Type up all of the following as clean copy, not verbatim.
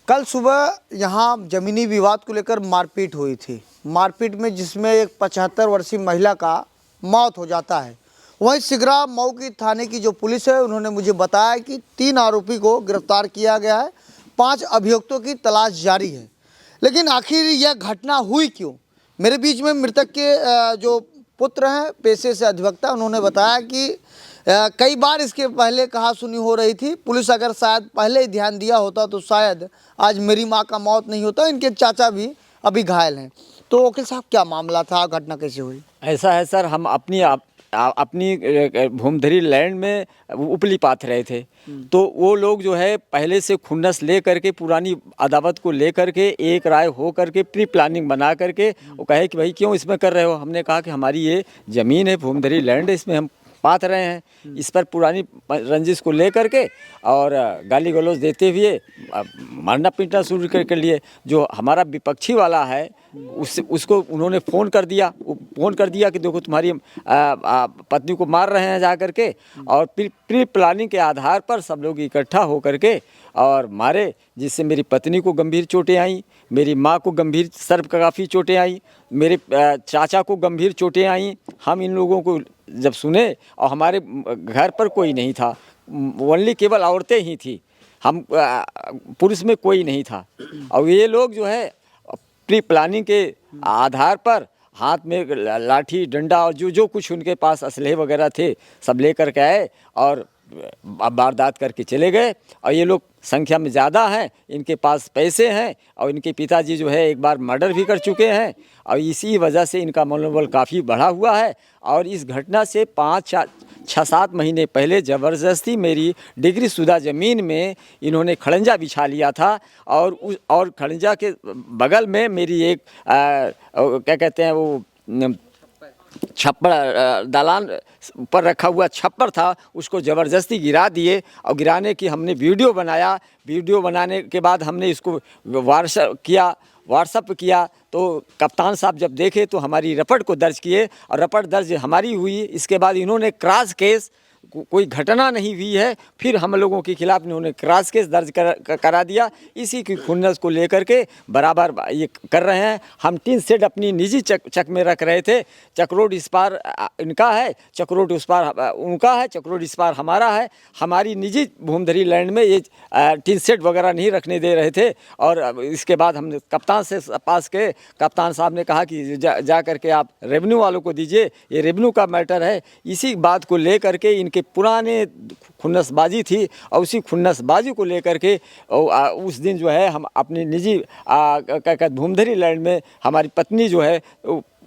कल सुबह यहाँ ज़मीनी विवाद को लेकर मारपीट हुई थी। मारपीट में जिसमें एक 75 वर्षीय महिला का मौत हो जाता है। वहीं सिगरा मऊ की थाने की जो पुलिस है उन्होंने मुझे बताया कि 3 आरोपी को गिरफ्तार किया गया है, 5 अभियुक्तों की तलाश जारी है। लेकिन आखिर यह घटना हुई क्यों? मेरे बीच में मृतक के जो पुत्र हैं, पेशे से अधिवक्ता, उन्होंने बताया कि कई बार इसके पहले कहा सुनी हो रही थी। पुलिस अगर शायद पहले ही ध्यान दिया होता तो शायद आज मेरी माँ का मौत नहीं होता। इनके चाचा भी अभी घायल हैं। तो वकील साहब, क्या मामला था, घटना कैसे हुई? ऐसा है सर, हम अपनी भूमधरी लैंड में उपली पाथ रहे थे। तो वो लोग जो है पहले से खुन्नस ले करके, पुरानी अदावत को ले करके, एक राय हो करके, प्री प्लानिंग बना करके वो कहे कि भाई क्यों इसमें कर रहे हो। हमने कहा कि हमारी ये ज़मीन है, भूमधरी लैंड है, इसमें हम पाथ रहे हैं। इस पर पुरानी रंजिश को ले करके और गाली गलौज देते हुए मारना पीटना शुरू कर लिए। जो हमारा विपक्षी वाला है उसको उन्होंने फ़ोन कर दिया कि देखो तुम्हारी पत्नी को मार रहे हैं जा करके। और प्री प्लानिंग के आधार पर सब लोग इकट्ठा हो करके और मारे, जिससे मेरी पत्नी को गंभीर चोटें आई, मेरी माँ को गंभीर सर पर काफ़ी चोटें आई, मेरे चाचा को गंभीर चोटें आई। हम इन लोगों को जब सुने, और हमारे घर पर कोई नहीं था, ओनली केवल औरतें ही थी, हम पुरुष में कोई नहीं था। और ये लोग जो है प्री प्लानिंग के आधार पर हाथ में लाठी डंडा और जो कुछ उनके पास असलहे वगैरह थे सब लेकर के आए और वारदात करके चले गए। और ये लोग संख्या में ज़्यादा हैं, इनके पास पैसे हैं और इनके पिताजी जो है एक बार मर्डर भी कर चुके हैं। और इसी वजह से इनका मनोबल काफ़ी बढ़ा हुआ है। और इस घटना से 5-6-7 महीने पहले ज़बरदस्ती मेरी डिग्री शुदा ज़मीन में इन्होंने खड़ंजा बिछा लिया था। और खड़ंजा के बगल में मेरी एक क्या कहते हैं वो छप्पर, दालान पर रखा हुआ छप्पर था, उसको ज़बरदस्ती गिरा दिए। और गिराने की हमने वीडियो बनाया। वीडियो बनाने के बाद हमने इसको व्हाट्सअप किया। तो कप्तान साहब जब देखे तो हमारी रपट को दर्ज किए और रपट दर्ज हमारी हुई। इसके बाद इन्होंने क्रॉस केस, कोई घटना नहीं हुई है, फिर हम लोगों के खिलाफ इन्होंने क्रॉस केस दर्ज करा दिया। इसी की खुन्नस को लेकर के बराबर ये कर रहे हैं। हम 3 सेट अपनी निजी चक में रख रहे थे। चक्रोड इस पार इनका है, चक्रोड उस पार उनका है, चक्रोड इस पार हमारा है। हमारी निजी भूमधरी लैंड में ये 3 सेट वगैरह नहीं रखने दे रहे थे। और इसके बाद हमने कप्तान से पास के, कप्तान साहब ने कहा कि जा करके आप रेवेन्यू वालों को दीजिए, ये रेवेन्यू का मैटर है। इसी बात को लेकर के इनके पुराने खुन्नसबाजी थी और उसी खुन्नसबाजी को लेकर के उस दिन जो है हम अपनी निजी क्या भूमधरी लैंड में हमारी पत्नी जो है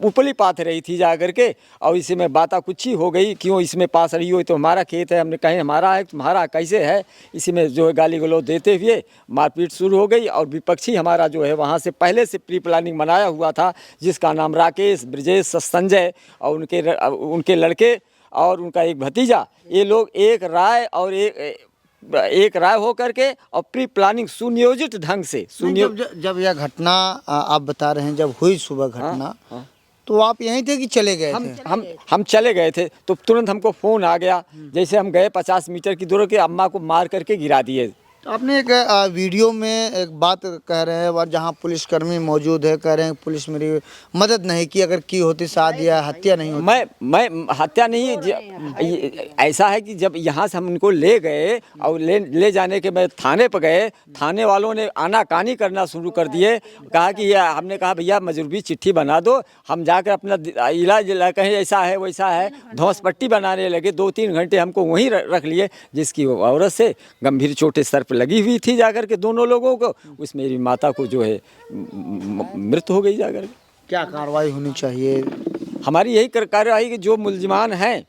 उपली पाथ रही थी जा करके। और इसी में बाता कुछ ही हो गई, क्यों इसमें पास रही हो, तो हमारा खेत है। हमने कहीं हमारा है, तुम्हारा कैसे है। इसी में जो है गाली गलौज देते हुए मारपीट शुरू हो गई। और विपक्षी हमारा जो है वहाँ से पहले से प्री प्लानिंग बनाया हुआ था, जिसका नाम राकेश, ब्रजेश, संजय और उनके लड़के और उनका एक भतीजा, ये लोग एक राय हो करके और प्री प्लानिंग सुनियोजित ढंग से जब यह घटना आप बता रहे हैं, जब हुई सुबह घटना, हाँ। तो आप यहीं थे कि चले गए थे? हम चले गए थे। तो तुरंत हमको फ़ोन आ गया। जैसे हम गए 50 मीटर की दूरी के, अम्मा को मार करके गिरा दिए। तो आपने एक वीडियो में एक बात कह रहे हैं, और जहाँ पुलिसकर्मी मौजूद है, कह रहे हैं पुलिस मेरी मदद नहीं की, अगर की होती शायद यह हत्या नहीं होती। मैं हत्या नहीं, ऐसा है कि जब यहाँ से हम उनको ले गए और ले जाने के मैं थाने पर गए, थाने वालों ने आनाकानी करना शुरू कर दिए। कहा कि हमने कहा भैया मजरूबी चिट्ठी बना दो, हम जाकर अपना इलाज कहें, ऐसा है वैसा है, धौंस पट्टी बनाने लगे। 2-3 घंटे हमको वहीं रख लिए, जिसकी औरत से गंभीर चोटें सर पर लगी हुई थी जाकर के दोनों लोगों को। उसमें मेरी माता को जो है मृत्यु हो गई जाकर। क्या कार्रवाई होनी चाहिए? हमारी यही कार्रवाई कि जो मुलजिमान हैं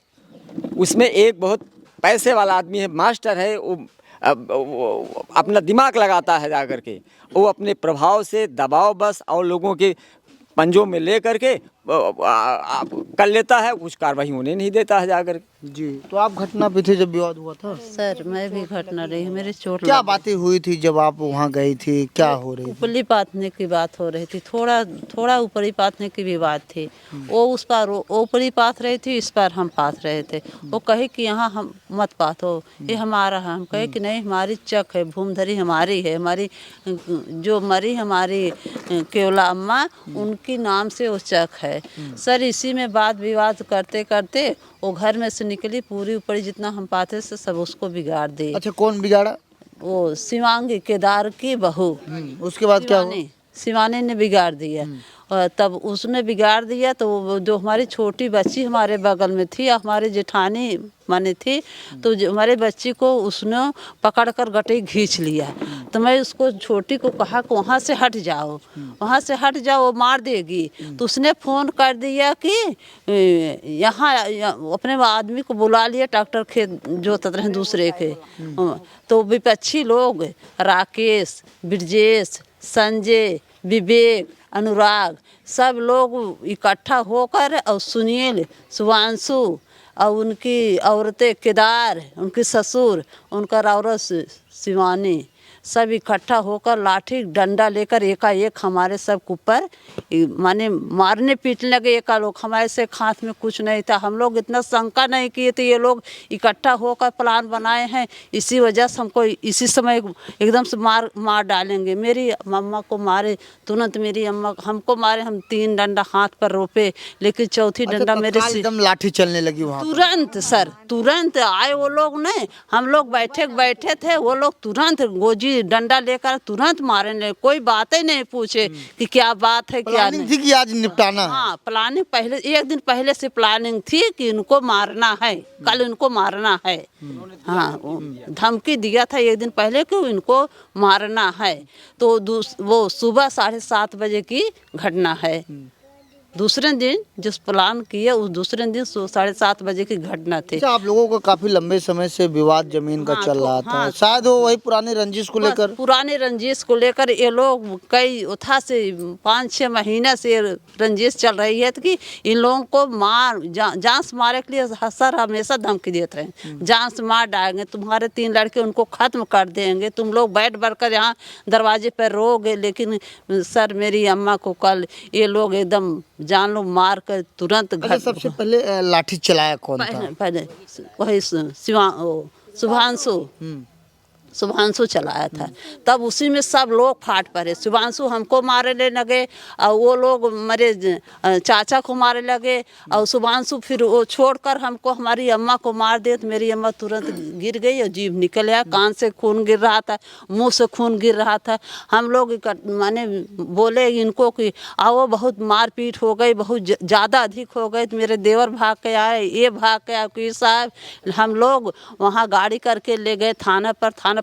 उसमें एक बहुत पैसे वाला आदमी है, मास्टर है, वो अपना दिमाग लगाता है जाकर के। वो अपने प्रभाव से दबाव बस और लोगों के पंजों में ले करके कर लेता है, कुछ कार्रवाई होने नहीं देता है जाकर। जी, तो आप घटना पे थे जब विवाद हुआ था? सर मैं भी घटना रही है, मेरी चोट क्या लगी। बातें हुई थी जब आप वहाँ गई थी, क्या हो रही थी? ऊपरी पाथने की बात हो रही थी, थोड़ा ऊपरी पाथने की भी बात थी। वो उस पार वो ऊपरी पाथ रही थी, इस पार हम पाथ रहे थे। वो कहे कि यहाँ हम मत पाथो, ये हमारा है। हम कहे कि नहीं, हमारी चक है, भूमधरी हमारी है, हमारी जो मरी हमारी केवला अम्मा, उनकी नाम से वो चक है। सर इसी में वाद विवाद करते करते वो घर में से निकली, पूरी ऊपरी जितना हम पाते से सब उसको बिगाड़ दी। अच्छा, कौन बिगाड़ा? वो शिवांगी केदार की बहू, उसके बाद क्या हुआ? शिवानी ने बिगाड़ दिया। और तब उसने बिगाड़ दिया तो वो जो हमारी छोटी बच्ची हमारे बगल में थी, हमारी जेठानी माने थी, तो जो हमारे बच्ची को उसने पकड़ कर गटे खींच लिया। तो मैं उसको छोटी को कहा कि वहाँ से हट जाओ, वहाँ से हट जाओ, वो मार देगी। तो उसने फ़ोन कर दिया कि यहाँ अपने आदमी को बुला लिया, ट्रैक्टर खेत जोतत रहे दूसरे के। तो विपक्षी लोग राकेश, ब्रजेश, संजय, विवेक, अनुराग, सब लोग इकट्ठा होकर और सुनील, शुभांशु और उनकी औरतें केदार, उनके ससुर, उनका औरत शिवानी, सब इकट्ठा होकर लाठी डंडा लेकर एकाएक हमारे सब के ऊपर माने मारने पीटने लगे। एक लोग हमारे से हाथ में कुछ नहीं था, हम लोग इतना शंका नहीं किए थे, ये लोग इकट्ठा होकर प्लान बनाए हैं, इसी वजह से हमको इसी समय एकदम से मार डालेंगे। मेरी अम्मा को मारे तुरंत, मेरी अम्मा हमको मारे, हम 3 डंडा हाथ पर रोपे, लेकिन चौथी डंडा मेरे से एकदम लाठी चलने लगी वहाँ पर? तुरंत सर, तुरंत आए वो लोग। नहीं, हम लोग बैठे थे, वो लोग तुरंत गोजी डंडा लेकर तुरंत मारने लगे, कोई बात ही नहीं पूछे कि क्या बात है, क्या प्लानिंग नहीं। थी कि आज निपटाना है? हाँ, प्लानिंग पहले, एक दिन पहले से प्लानिंग थी कि इनको मारना है, कल इनको मारना है। हाँ, धमकी दिया था एक दिन पहले कि इनको मारना है। तो वो सुबह 7:30 बजे की घटना है। दूसरे दिन जिस प्लान किए उस दूसरे दिन 7:30 बजे की घटना थी। अच्छा, आप लोगों का काफी लंबे समय से विवाद जमीन का हाँ, चल तो रहा था, हाँ, शायद वो वही पुरानी रंजिश को लेकर? पुराने रंजिश को लेकर ये लोग कई उठा से 5-6 महीने से रंजिश चल रही है कि इन लोगों को जान से मारे के लिए सर हमेशा धमकी देते हैं, जान से मार डालेंगे, तुम्हारे 3 लड़के उनको खत्म कर देंगे, तुम लोग बैठ कर यहाँ दरवाजे पर रोगे। लेकिन सर मेरी अम्मा को कल ये लोग एकदम जान लो मार कर तुरंत अच्छा, सबसे पहले लाठी चलाया कौन था? पहले वही शुभांशु चलाया था। तब उसी में सब लोग फाट पड़े, शुभांशु हमको मारने लगे और वो लोग मेरे चाचा को मारने लगे, और शुभांशु फिर वो छोड़कर हमको, हमारी अम्मा को मार दिया। तो मेरी अम्मा तुरंत गिर गई और जीभ निकल आया, कान से खून गिर रहा था, मुंह से खून गिर रहा था। हम लोग माने बोले इनको कि आओ, बहुत मारपीट हो गई, बहुत ज़्यादा अधिक हो गई। तो मेरे देवर भाग के आए, ये भाग के आए कि साहब, हम लोग वहाँ गाड़ी करके ले गए थाना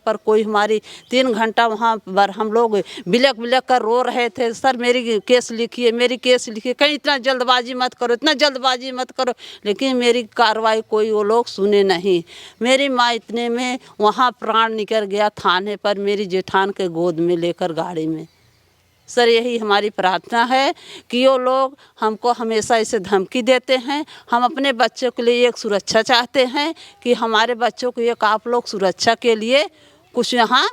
पर कोई हमारी 3 घंटा वहाँ पर हम लोग बिलक कर रो रहे थे, सर मेरी केस लिखिए, मेरी केस लिखिए, कहीं इतना जल्दबाजी मत करो, इतना जल्दबाजी मत करो। लेकिन मेरी कार्रवाई कोई वो लोग सुने नहीं। मेरी माँ इतने में वहाँ प्राण निकल गया थाने पर, मेरी जेठान के गोद में लेकर गाड़ी में। सर यही हमारी प्रार्थना है कि वो लोग हमको हमेशा ऐसे धमकी देते हैं। हम अपने बच्चों के लिए एक सुरक्षा चाहते हैं कि हमारे बच्चों को एक आप लोग सुरक्षा के लिए कुछ यहाँ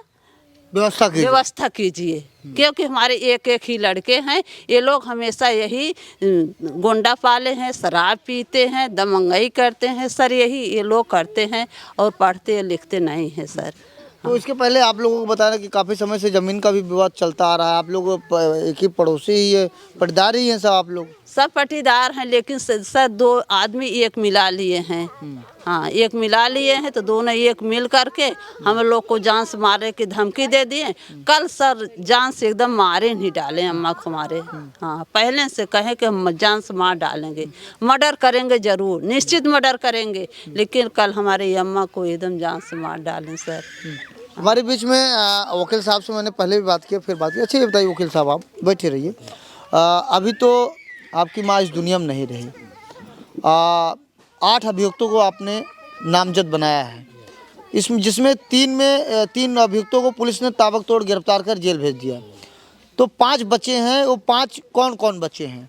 व्यवस्था कीजिए, क्योंकि हमारे एक ही लड़के हैं। ये लोग हमेशा यही गोंडा पाले हैं, शराब पीते हैं, दमंगई करते हैं, सर यही ये लोग करते हैं और पढ़ते लिखते नहीं हैं सर। तो इसके पहले आप लोगों को बताया कि काफ़ी समय से ज़मीन का भी विवाद चलता आ रहा है, आप लोग एक ही पड़ोसी ही है, पटदार ही हैं सब आप लोग? सब पटीदार हैं, लेकिन सर 2 आदमी एक मिला लिए हैं। हाँ, एक मिला लिए हैं, तो दोनों एक मिल करके हम लोग को जान से मारने की धमकी दे दिए। कल सर जान से एकदम मारे नहीं डाले अम्मा को मारे। हाँ, पहले से कहे कि हम जान से मार डालेंगे, मर्डर करेंगे, ज़रूर निश्चित मर्डर करेंगे, लेकिन कल हमारे अम्मा को एकदम जान से मार डालें सर। हमारे बीच में वकील साहब से मैंने पहले भी बात की, फिर बात की। अच्छा ये बताइए वकील साहब, आप बैठे रहिए। अभी तो आपकी माँ इस दुनिया में नहीं रही, 8 अभियुक्तों को आपने नामजद बनाया है, इसमें जिसमें 3 अभियुक्तों को पुलिस ने ताबड़तोड़ गिरफ्तार कर जेल भेज दिया। तो 5 बचे हैं, वो 5 कौन कौन बचे हैं?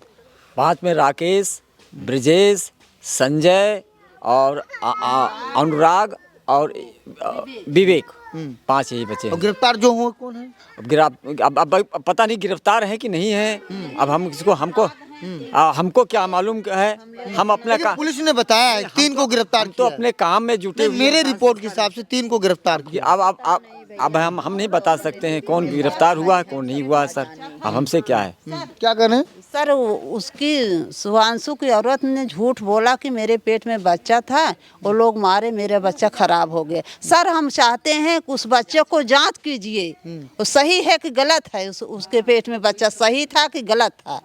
पांच में राकेश, ब्रजेश, संजय और अनुराग और विवेक, पांच यही बचे और हैं। गिरफ्तार जो हुए कौन है? अब पता नहीं गिरफ्तार है कि नहीं है। अब हम किसको हमको क्या मालूम है। हम अपना लेकिन पुलिस ने बताया है 3 को गिरफ्तार तो किया है। अपने काम में जुटे नहीं, मेरे रिपोर्ट के हिसाब से 3 को गिरफ्तार किया। अब हम नहीं बता सकते हैं कौन गिरफ्तार हुआ है कौन नहीं हुआ है सर। अब हमसे क्या है। क्या करें? सर उसकी सुभांशु की औरत ने झूठ बोला कि मेरे पेट में बच्चा था, वो लोग मारे, मेरा बच्चा खराब हो गया। सर हम चाहते हैं कि उस बच्चे को जांच कीजिए, वो सही है कि गलत है, उसके पेट में बच्चा सही था कि गलत था।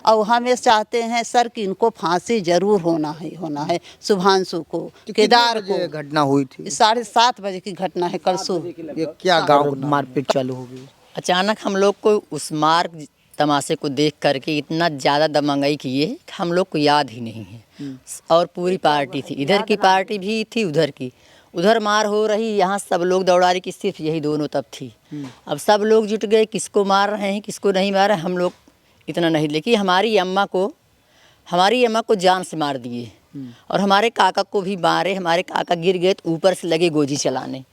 और हम ये चाहते हैं सर कि इनको फांसी जरूर होना है सुभांशु को, केदार को। घटना हुई थी 7:30 बजे की घटना है कल सुबह। ये क्या गांव मारपीट चालू हो गई? अचानक हम लोग को उस मार्ग तमाशे को देख करके इतना ज़्यादा दमंगाई किए कि हम लोग को याद ही नहीं है। और पूरी पार्टी थी, इधर की पार्टी भी थी, उधर मार हो रही, यहाँ सब लोग दौड़ा रही कि सिर्फ यही दोनों तब थी। अब सब लोग जुट गए, किसको मार रहे हैं किसको नहीं मार रहे हैं, हम लोग इतना नहीं। लेकिन हमारी अम्मा को जान से मार दिए और हमारे काका को भी मारे। हमारे काका गिर गए तो ऊपर से लगे गोजी चलाने।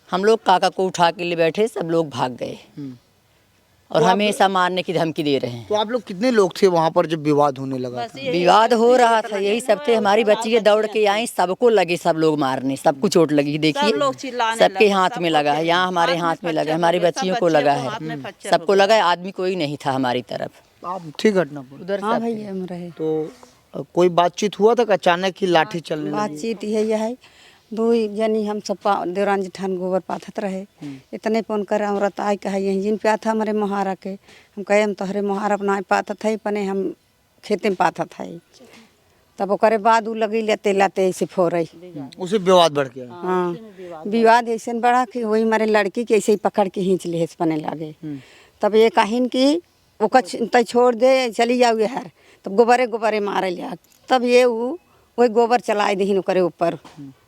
हम लोग काका को उठा के ले बैठे, सब लोग भाग गए और हमेशा मारने की धमकी दे रहे हैं। तो आप लोग कितने लोग थे वहाँ पर जब विवाद होने लगा था? विवाद हो रहा था, यही सब थे। हमारी बच्ची दौड़ के आई, सबको लगे, सब लोग मारने, सबको चोट लगी। देखिए सबके हाथ में लगा है, यहाँ हमारे हाथ में लगा है, हमारी बच्चियों को लगा है, सबको लगा है। आदमी कोई नहीं था हमारी तरफ। आप ठीक घटना पर उधर हाँ सब भाई हम रहे। तो कोई बातचीत हुआ था कि अचानक ही लाठी चलने लगी? बातचीत ये है, दो जनी हम सब देवरान जेठान गोबर पाथत रहे। इतने फोन करे औरत आई कहे यहीं जिन प्या था हमारे मोहारा के। हम कहे हम तोहरे मोहारा अपना पाथत है, पने हम खेते में पाथत है। तब ओकरे बाद उ लगी लेते ऐसे फोरई, उसे विवाद बढ़ गया। हाँ विवाद ऐसे बढ़ा कि वही हमारे लड़की के ऐसे ही पकड़ के खींच ले पने लगे। तब ये कहिन कि ओका छोड़ दे चली जाओ यार, तब गोबरे मारे लिया। तब ये वही गोबर चलाए दही करे ऊपर।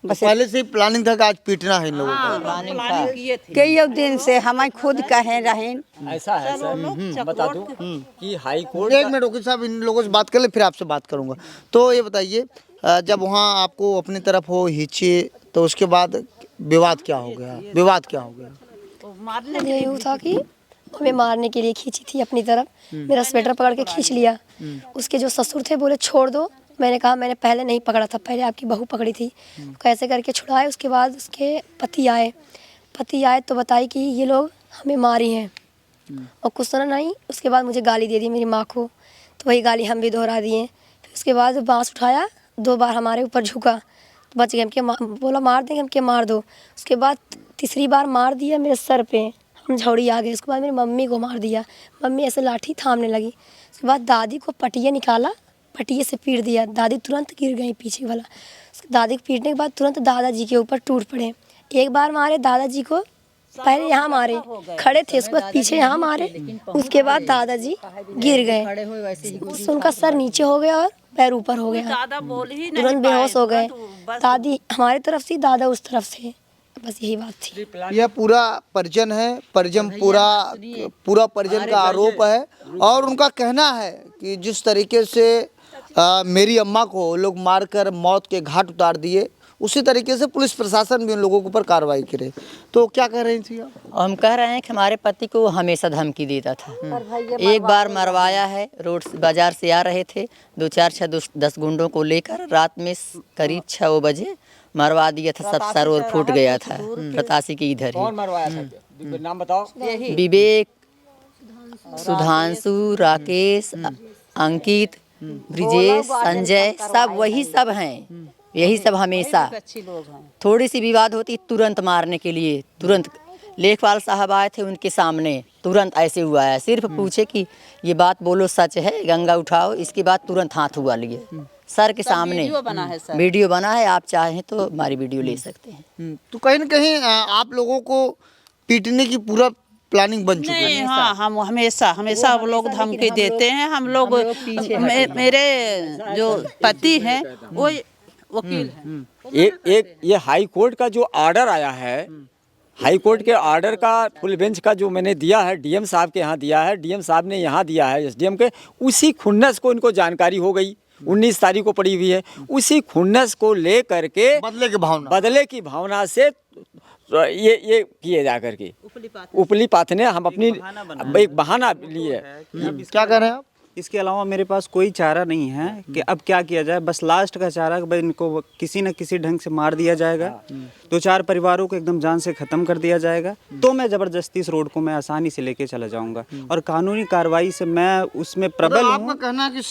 बस पहले से ही प्लानिंग था कि आज पीटना है इन लोगों को। कई दिन से हम खुद कहे रहे। ऐसा है सर, बता दूं कि हाई कोर्ट एक मिनट वकील साहब, इन लोगों से बात कर ले फिर आपसे बात करूंगा। तो ये बताइए, जब वहाँ आपको अपनी तरफ हो हिचे तो उसके बाद विवाद क्या हो गया? यही हुआ था कि हमें मारने के लिए खींची थी अपनी तरफ, मेरा स्वेटर पकड़ के खींच लिया। उसके जो ससुर थे बोले छोड़ दो। मैंने कहा मैंने पहले नहीं पकड़ा था, पहले आपकी बहू पकड़ी थी। कैसे करके छुड़ाए। उसके बाद उसके पति आए तो बताई कि ये लोग हमें मारी हैं और कुछ सुना नहीं। उसके बाद मुझे गाली दे दी मेरी माँ को, तो वही गाली हम भी दोहरा दिए। फिर उसके बाद बाँस उठाया, 2 बार हमारे ऊपर झुका तो बच गए। हम बोला मार देंगे, हम क्या मार दो। उसके बाद तीसरी बार मार दिया मेरे सर पे, हम झौड़ी आ गए। उसके बाद मेरी मम्मी को मार दिया, मम्मी ऐसे लाठी थामने लगी। उसके बाद दादी को पटिया निकाला, पटिए से पीट दिया। दादी तुरंत गिर गई पीछे वाला। दादी को पीटने के बाद तुरंत दादाजी के ऊपर टूट पड़े। एक बार मारे दादाजी को, पहले यहाँ मारे, खड़े थे, उसके बाद पीछे यहाँ मारे, उसके बाद दादाजी गिर गए। उससे उनका सर नीचे हो गया और पैर ऊपर हो गया, तुरंत बेहोश हो गए। दादी हमारी तरफ से, दादा उस तरफ से, बस यही बात थी। यह पूरा परिजन है, पूरा परिजन का आरोप है और उनका कहना है कि जिस तरीके से मेरी अम्मा को लोग मारकर मौत के घाट उतार दिए, उसी तरीके से पुलिस प्रशासन भी उन लोगों के ऊपर कार्रवाई करे। तो क्या कह रही थी आप? हम कह रहे हैं कि हमारे पति को हमेशा धमकी देता था। एक बार मरवाया है, रोड बाजार से आ रहे थे, 2 4 6 10 गुंडों को लेकर, रात में करीब 6 बजे मरवा दिया था। सब सर और फूट गया था। प्रतासी के इधर कौन मरवाया था? नाम बताओ। विवेक, सुधांशु, राकेश, अंकित, ब्रिजेश, संजय, सब वही सब हैं। यही सब हमेशा थोड़ी सी विवाद होती तुरंत मारने के लिए, तुरंत लेखपाल साहब आए थे उनके सामने, तुरंत ऐसे हुआ है। सिर्फ पूछे कि ये बात बोलो सच है, गंगा उठाओ, इसके बाद तुरंत हाथ हुआ लिए सर के सामने। वीडियो बना है, आप चाहें तो हमारी वीडियो ले सकते हैं। तो कहीं न कहीं आप लोगों को पीटने की पूरा प्लानिंग बन चुकी है। हाँ, हम हमेशा वो लोग धमकी देते हैं। हम लोग मेरे जो पति हैं वो वकील हैं। एक ये हाई कोर्ट का जो ऑर्डर आया है, हाई कोर्ट के ऑर्डर का फुल बेंच का जो मैंने दिया है, डीएम साहब के यहाँ दिया है, डीएम साहब ने यहाँ दिया है एसडीएम के, उसी खुन्नस को इनको जानकारी हो गई, 19 तारीख को पड़ी हुई है, उसी खुन्नस को ले करके बदले की भावना से ये किए जा करके उपली पाथने हम अपनी एक बहाना लिए। क्या कह रहे हैं आप? इसके अलावा मेरे पास कोई चारा नहीं है कि अब क्या किया जाए। बस लास्ट का चारा कि भाई इनको किसी न किसी ढंग से मार दिया जाएगा, 2-4 परिवारों को एकदम जान से ख़त्म कर दिया जाएगा, तो मैं ज़बरदस्ती इस रोड को मैं आसानी से लेके चला जाऊंगा और कानूनी कार्रवाई से मैं उसमें प्रबल हूँ। आपका कहना है कि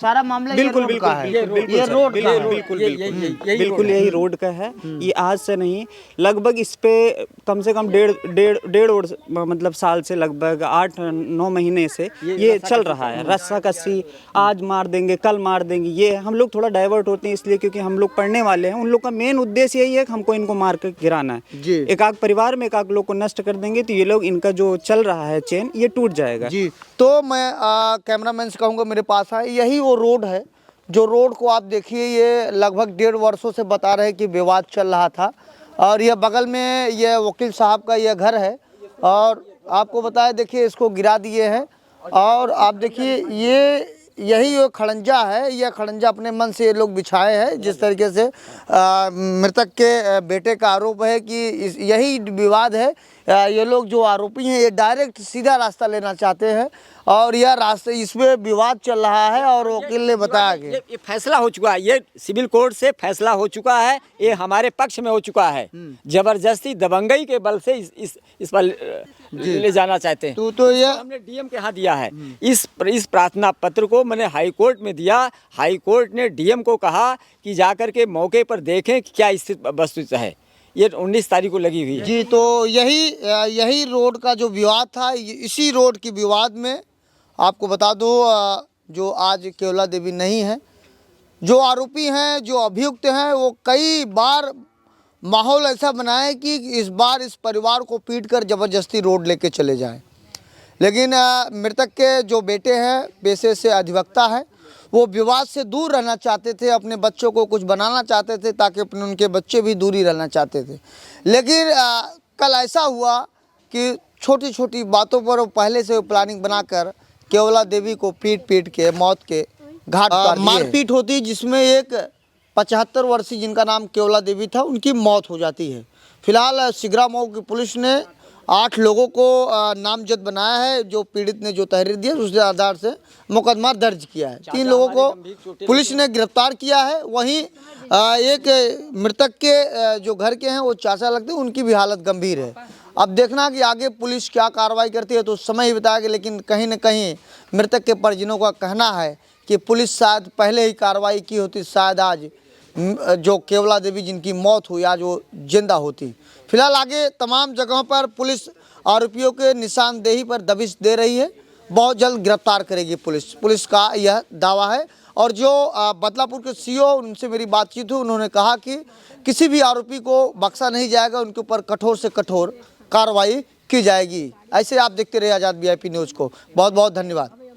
सारा मामला बिल्कुल ये रोड का है, ये रोड का है। बिल्कुल यही रोड का है। ये आज से नहीं, लगभग इस पे कम से कम डेढ़ मतलब साल से लगभग 8-9 महीने से ये चल रहा है। रस्सा कस्सी, आज मार देंगे कल मार देंगे, ये हम लोग थोड़ा डाइवर्ट होते हैं इसलिए क्योंकि हम लोग पढ़ने वाले हैं। उन लोग का मेन उद्देश्य यही है कि हमको इनको मार कर गिराना है। जी। एक आध परिवार में एक आध लोग को नष्ट कर देंगे तो ये लोग, इनका जो चल रहा है चेन, ये टूट जाएगा। जी, तो मैं कैमरामैन से कहूँगा मेरे पास है, यही वो रोड है जो रोड को आप देखिए, ये लगभग 1.5 वर्षों से बता रहे हैं कि विवाद चल रहा था। और ये बगल में ये वकील साहब का ये घर है और आपको बताया, देखिए इसको गिरा दिए हैं। और आप देखिए यही वो खड़ंजा है, यह खड़ंजा अपने मन से ये लोग बिछाए हैं। जिस तरीके से मृतक के बेटे का आरोप है कि यही विवाद है, ये लोग जो आरोपी हैं ये डायरेक्ट सीधा रास्ता लेना चाहते हैं और यह रास्ते, इसमें विवाद चल रहा है। और वकील ने बताया कि ये फैसला हो चुका है, ये सिविल कोर्ट से फैसला हो चुका है, ये हमारे पक्ष में हो चुका है। जबरदस्ती दबंगई के बल से इस पर ले जाना चाहते हैं। तो ये हमने डीएम के यहाँ दिया है, इस प्रार्थना पत्र को मैंने हाई कोर्ट में दिया। हाई कोर्ट ने डीएम को कहा कि जाकर के मौके पर देखें कि क्या स्थिति वस्तुतः है। ये 19 तारीख को लगी हुई है। जी, तो यही रोड का जो विवाद था, इसी रोड की विवाद में आपको बता दो, जो आज केवला देवी नहीं है, जो आरोपी हैं, जो अभियुक्त हैं, वो कई बार माहौल ऐसा बनाए कि इस बार इस परिवार को पीटकर ज़बरदस्ती रोड लेके चले जाएं। लेकिन मृतक के जो बेटे हैं, पेशे से अधिवक्ता है, वो विवाद से दूर रहना चाहते थे, अपने बच्चों को कुछ बनाना चाहते थे ताकि अपने उनके बच्चे भी दूरी रहना चाहते थे। लेकिन कल ऐसा हुआ कि छोटी छोटी बातों पर वो पहले से प्लानिंग बनाकर केवला देवी को पीट के मौत के घाट उतार दिए। मारपीट होती जिसमें एक 75 वर्षीय जिनका नाम केवला देवी था, उनकी मौत हो जाती है। फिलहाल सिगरा मऊ की पुलिस ने 8 लोगों को नामजद बनाया है। जो पीड़ित ने जो तहरीर दी है उसके आधार से मुकदमा दर्ज किया है। 3 लोगों को पुलिस ने गिरफ्तार किया है। वहीं एक मृतक के जो घर के हैं वो चाचा लगते हैं, उनकी भी हालत गंभीर है। अब देखना कि आगे पुलिस क्या कार्रवाई करती है तो समय ही बताएगा। लेकिन कहीं न कहीं मृतक के परिजनों का कहना है कि पुलिस शायद पहले ही कार्रवाई की होती, शायद आज जो केवला देवी जिनकी मौत हुई आज वो जिंदा होती। फिलहाल आगे तमाम जगहों पर पुलिस आरोपियों के निशानदेही पर दबिश दे रही है। बहुत जल्द गिरफ्तार करेगी पुलिस का यह दावा है। और जो बदलापुर के सीओ, उनसे मेरी बातचीत हुई, उन्होंने कहा कि किसी भी आरोपी को बख्शा नहीं जाएगा, उनके ऊपर कठोर से कठोर कार्रवाई की जाएगी। ऐसे आप देखते रहिए आज़ाद VIP न्यूज़ को। बहुत बहुत धन्यवाद।